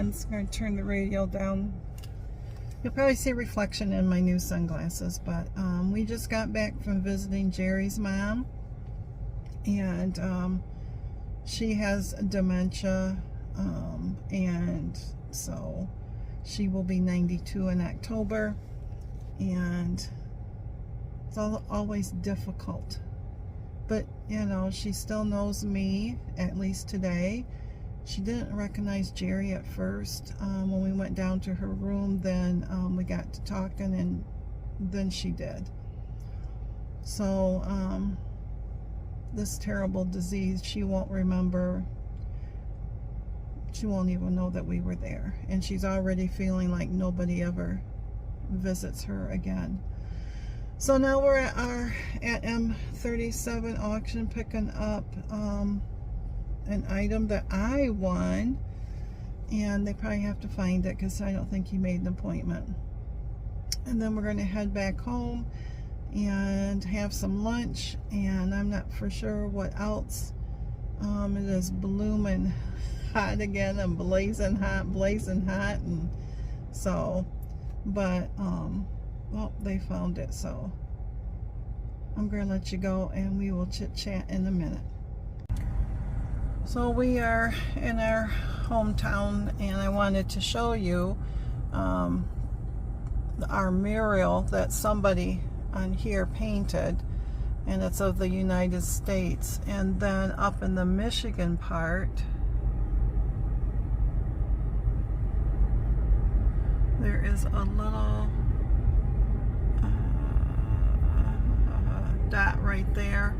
friends. I'm going to turn the radio down. You'll probably see a reflection in my new sunglasses, but we just got back from visiting Jerry's mom, and she has dementia, and so she will be 92 in October, and it's always difficult, but you know, she still knows me, at least today. She didn't recognize Jerry at first. When we went down to her room, then we got to talking, and then she did. So this terrible disease, she won't remember. She won't even know that we were there, and she's already feeling like nobody ever visits her again. So now we're at M37 auction, picking up an item that I won, and they probably have to find it because I don't think he made an appointment. And then we're going to head back home and have some lunch, and I'm not for sure what else. It is blooming hot again, and blazing hot, and so, but well, they found it, so I'm gonna let you go and we will chit chat in a minute. So we are in our hometown, and I wanted to show you our mural that somebody on here painted, and it's of the United States. And then up in the Michigan part, there is a little dot right there,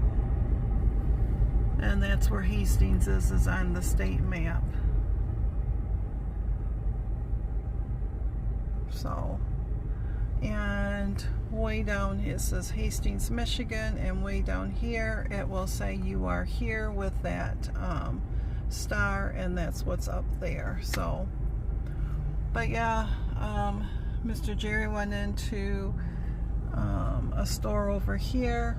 and that's where Hastings is on the state map. So, and way down it says Hastings, Michigan, and way down here it will say you are here with that star, and that's what's up there. So, but yeah, Mr. Jerry went into a store over here,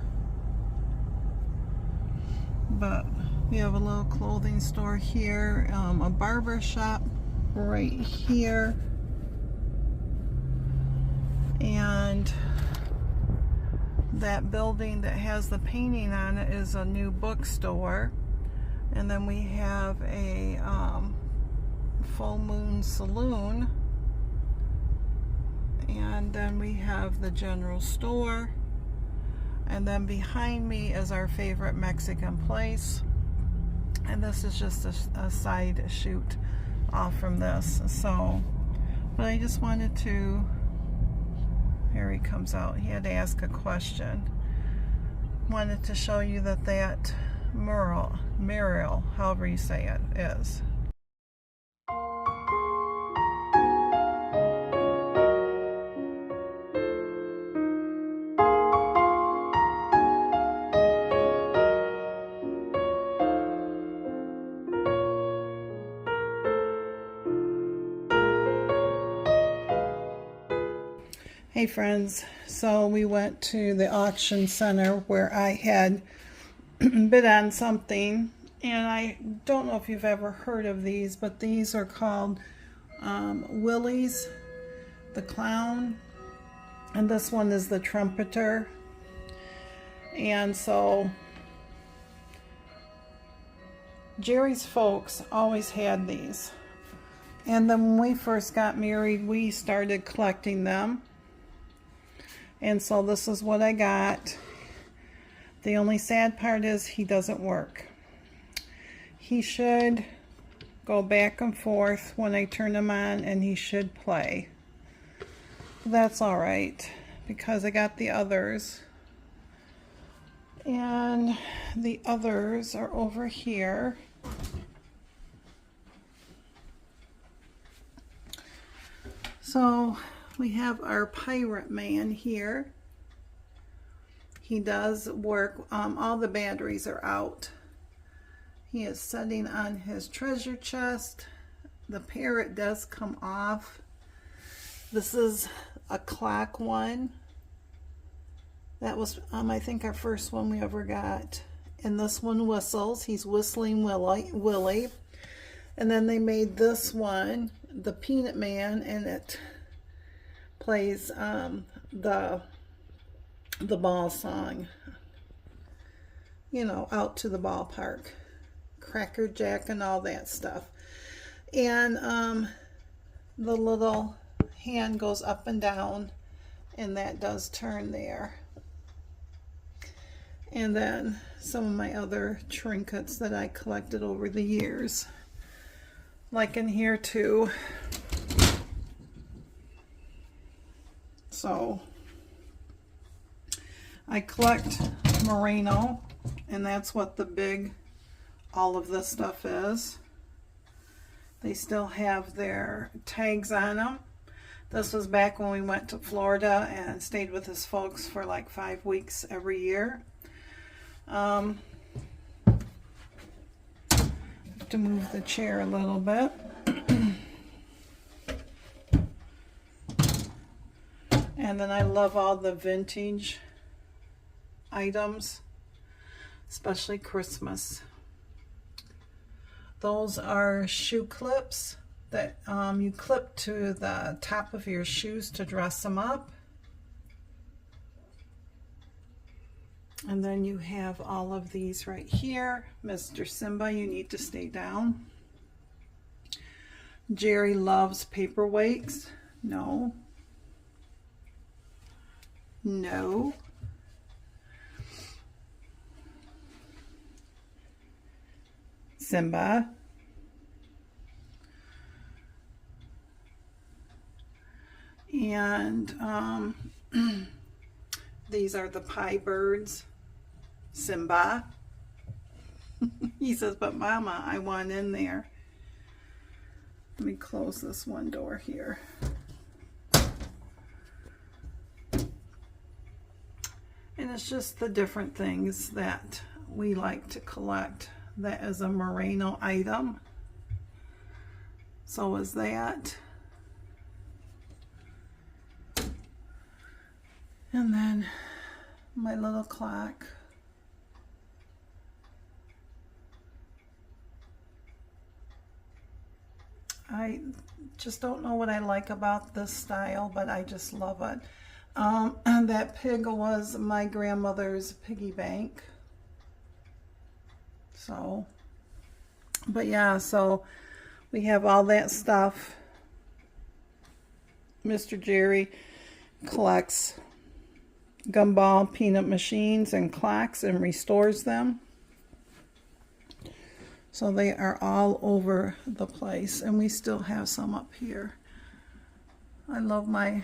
but we have a little clothing store here, a barber shop right here, and that building that has the painting on it is a new bookstore. And then we have a full moon saloon, and then we have the general store, and then behind me is our favorite Mexican place, and this is just a side shoot off from this. So, but I just wanted to, here he comes out, he had to ask a question. Wanted to show you that mural, however you say it, is. Hey friends, so we went to the auction center where I had bid on something, and I don't know if you've ever heard of these, but these are called Willie's the Clown, and this one is the Trumpeter. And so Jerry's folks always had these, and then when we first got married we started collecting them. And so this is what I got. The only sad part is he doesn't work. He should go back and forth when I turn him on, and he should play. That's all right, because I got the others. And the others are over here. So we have our pirate man here. He does work. All the batteries are out. He is sitting on his treasure chest. The parrot does come off. This is a clock one. That was, I think, our first one we ever got. And this one whistles. He's whistling Willie. And then they made this one, the Peanut Man, and it plays the ball song, you know, out to the ballpark, Cracker Jack and all that stuff. And the little hand goes up and down, and that does turn there. And then some of my other trinkets that I collected over the years, like in here too. So I collect merino, and that's what the big, all of this stuff is. They still have their tags on them. This was back when we went to Florida and stayed with his folks for like 5 weeks every year. To move the chair a little bit. And then I love all the vintage items, especially Christmas. Those are shoe clips that you clip to the top of your shoes to dress them up. And then you have all of these right here. Mr. Simba, you need to stay down. Jerry loves paperweights. No. No. Simba. And these are the pie birds. Simba. He says, but Mama, I want in there. Let me close this one door here. And it's just the different things that we like to collect. That is a merino item. So is that. And then my little clock. I just don't know what I like about this style, but I just love it. And that pig was my grandmother's piggy bank. So, but yeah, so we have all that stuff. Mr. Jerry collects gumball peanut machines and clocks and restores them. So they are all over the place, and we still have some up here. I love my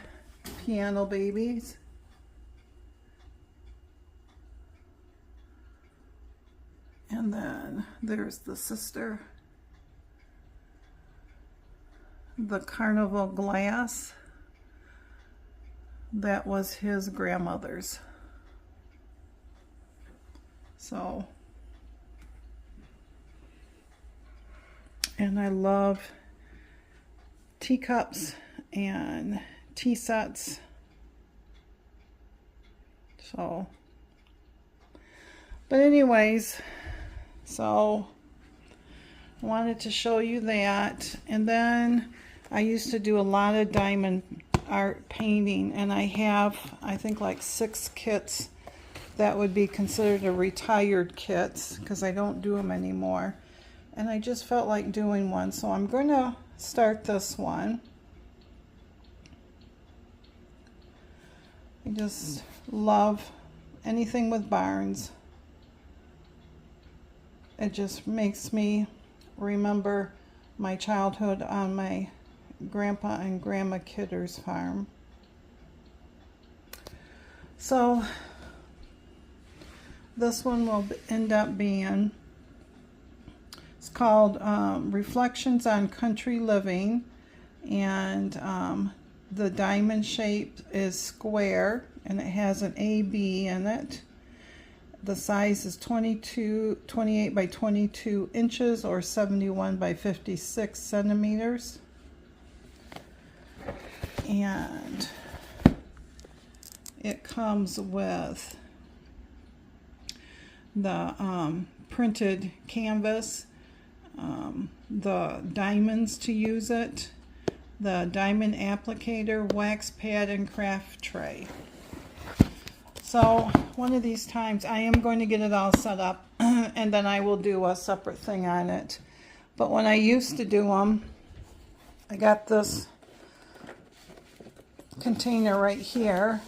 piano babies. And then there's the sister. The carnival glass. That was his grandmother's. So, and I love teacups and tea sets. So, but anyways, so I wanted to show you that. And then I used to do a lot of diamond art painting, and I have, I think, like 6 kits that would be considered a retired kits because I don't do them anymore. And I just felt like doing one, so I'm going to start this one. I just love anything with barns. It just makes me remember my childhood on my grandpa and grandma Kidder's farm. So this one will end up being, it's called Reflections on Country Living, and the diamond shape is square, and it has an AB in it. The size is 28 by 22 inches or 71 by 56 centimeters. And it comes with the printed canvas, the diamonds to use it, the diamond applicator, wax pad, and craft tray. So one of these times I am going to get it all set up and then I will do a separate thing on it. But when I used to do them, I got this container right here,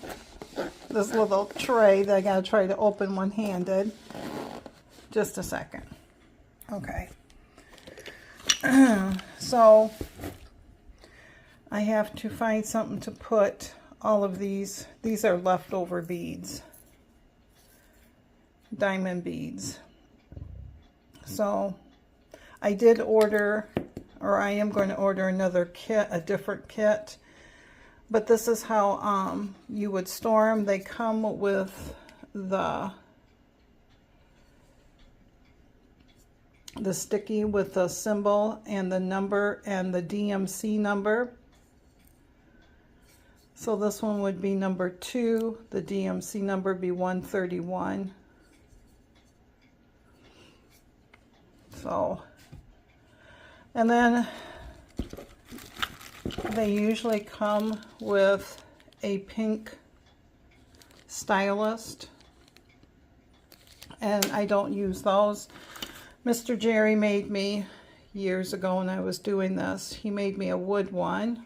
this little tray that I got to try to open one-handed. Just a second. Okay. So I have to find something to put all of these. These are leftover beads, diamond beads. So I did order, or I am going to order another kit, a different kit. But this is how you would store them. They come with the sticky with the symbol and the number and the DMC number. So this one would be number 2. The DMC number would be 131. So, and then they usually come with a pink stylist, and I don't use those. Mr. Jerry made me years ago when I was doing this. He made me a wood one.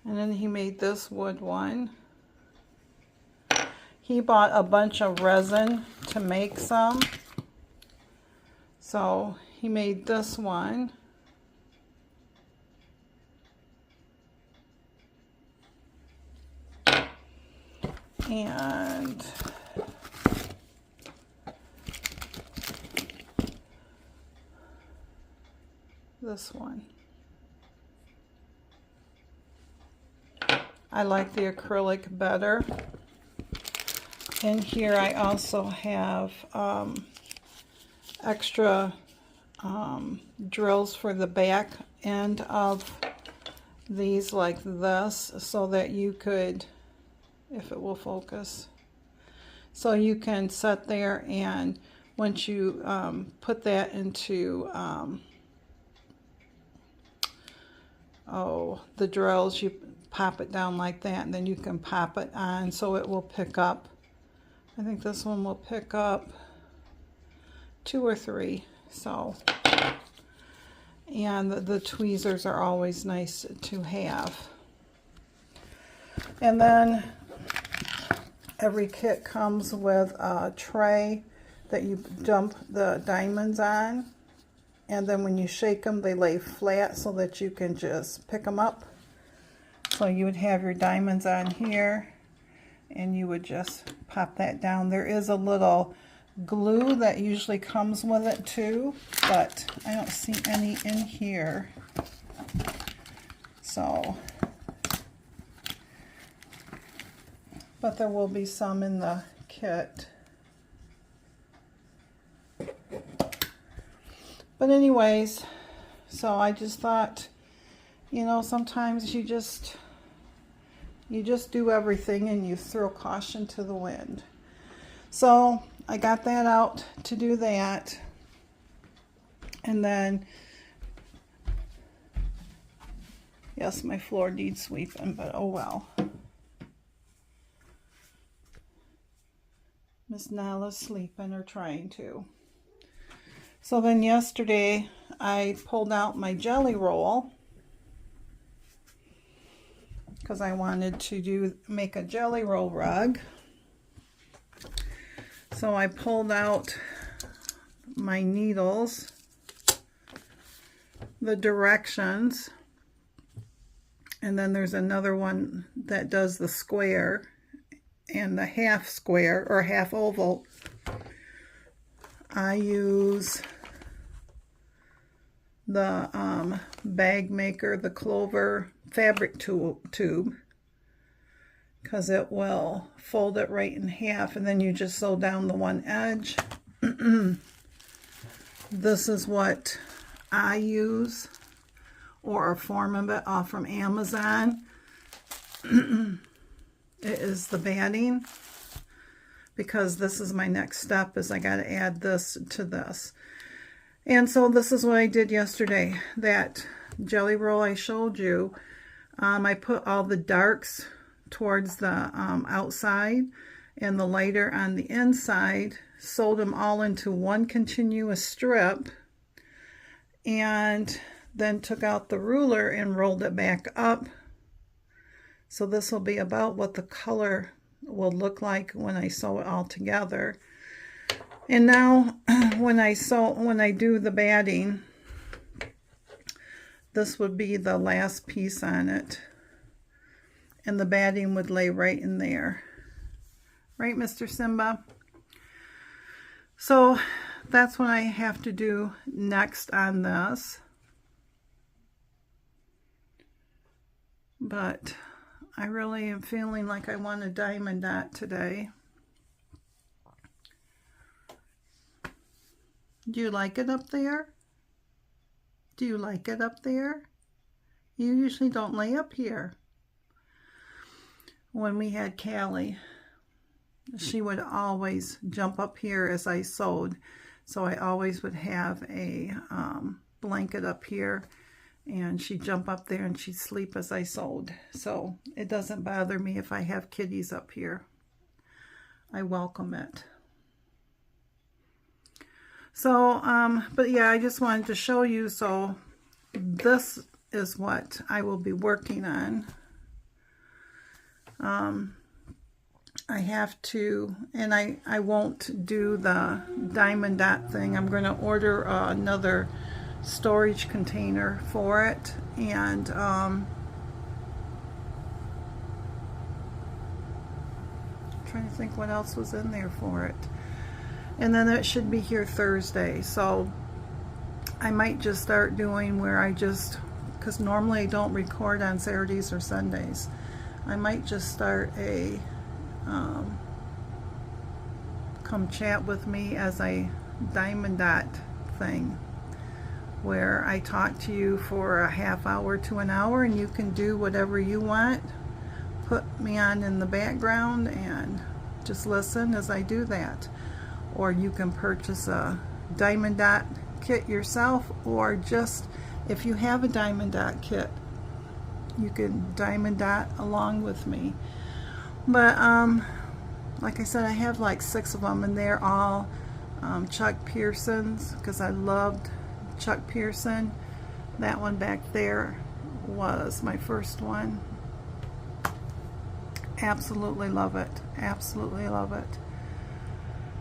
And then he made this wood one. He bought a bunch of resin to make some. So he made this one. And this one. I like the acrylic better. In here I also have extra drills for the back end of these, like this, so that you could, if it will focus, so you can sit there, and once you put that into the drills, you pop it down like that, and then you can pop it on so it will pick up. I think this one will pick up 2 or 3. So, and the tweezers are always nice to have. And then every kit comes with a tray that you dump the diamonds on, and then when you shake them, they lay flat so that you can just pick them up. So you would have your diamonds on here, and you would just pop that down. There is a little glue that usually comes with it too, but I don't see any in here. So, but there will be some in the kit. But anyways, so I just thought, you know, sometimes you just do everything and you throw caution to the wind. So I got that out to do that. And then, yes, my floor needs sweeping, but oh well. Miss Nala's sleeping, or trying to. So then yesterday I pulled out my jelly roll because I wanted to make a jelly roll rug. So I pulled out my needles, the directions, and then there's another one that does the square and the half square or half oval. I use the bag maker, the Clover fabric tube, because it will fold it right in half, and then you just sew down the one edge. This is what I use, or a form of it off from Amazon. It is the batting, because this is my next step, is I got to add this to this. And so this is what I did yesterday. That jelly roll I showed you, I put all the darks towards the outside and the lighter on the inside, sewed them all into one continuous strip, and then took out the ruler and rolled it back up. So this will be about what the color will look like when I sew it all together. And now when I do the batting, this would be the last piece on it, and the batting would lay right in there. Right, Mr. Simba? So that's what I have to do next on this. But I really am feeling like I want a diamond dot today. Do you like it up there? Do you like it up there? You usually don't lay up here. When we had Callie, she would always jump up here as I sewed. So I always would have a blanket up here, and she'd jump up there and she'd sleep as I sewed. So it doesn't bother me if I have kitties up here. I welcome it. So, but yeah, I just wanted to show you. So this is what I will be working on. I have to, and I won't do the diamond dot thing. I'm going to order another storage container for it, and trying to think what else was in there for it. And then it should be here Thursday. So I might just start doing where I just, because normally I don't record on Saturdays or Sundays, I might just start a come chat with me as a diamond dot thing, where I talk to you for a half hour to an hour, and you can do whatever you want. Put me on in the background and just listen as I do that. Or you can purchase a diamond dot kit yourself, or just, if you have a diamond dot kit, you can diamond dot along with me. But like I said, I have like 6 of them, and they're all Chuck Pearson's, because I loved Chuck Pearson. That one back there was my first one. Absolutely love it. Absolutely love it.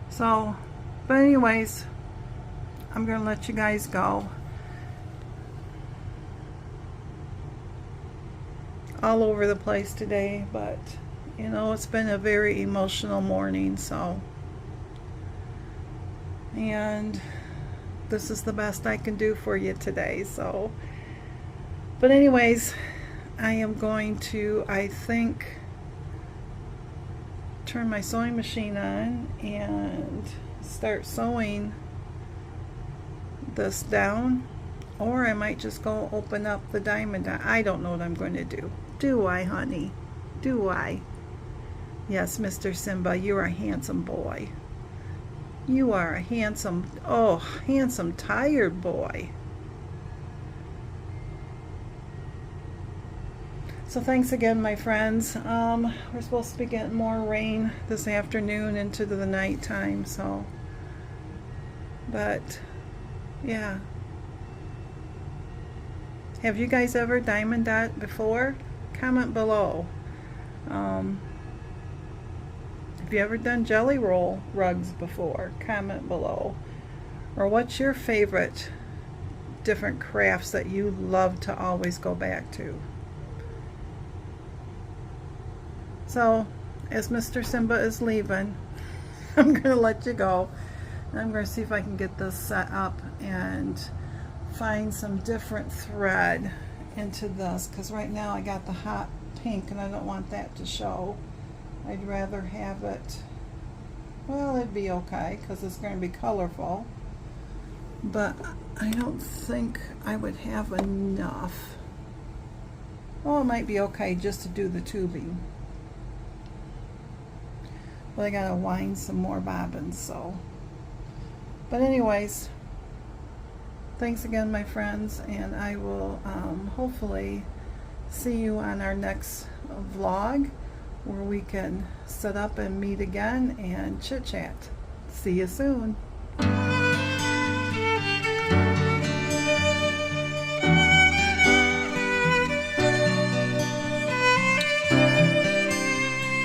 So, but anyways, I'm going to let you guys go. All over the place today, but you know, it's been a very emotional morning, so, and this is the best I can do for you today. So, but anyways, I am going to, I think, turn my sewing machine on and start sewing this down, or I might just go open up the diamond dot. I don't know what I'm going to do. Do I, honey? Do I? Yes, Mr. Simba, you're a handsome boy. You are a handsome, oh, handsome, tired boy. So thanks again, my friends. We're supposed to be getting more rain this afternoon into the nighttime, so, but yeah. Have you guys ever diamond dot before? Comment below. Have you ever done jelly roll rugs before? Comment below. Or what's your favorite different crafts that you love to always go back to? So, as Mr. Simba is leaving, I'm going to let you go. I'm going to see if I can get this set up and find some different thread into this, because right now I got the hot pink and I don't want that to show. I'd rather have it, well, it'd be okay because it's going to be colorful, but I don't think I would have enough. Well, it might be okay just to do the tubing, but I gotta wind some more bobbins. So, but anyways, Thanks again, my friends, and I will hopefully see you on our next vlog where we can set up and meet again and chit chat. See you soon.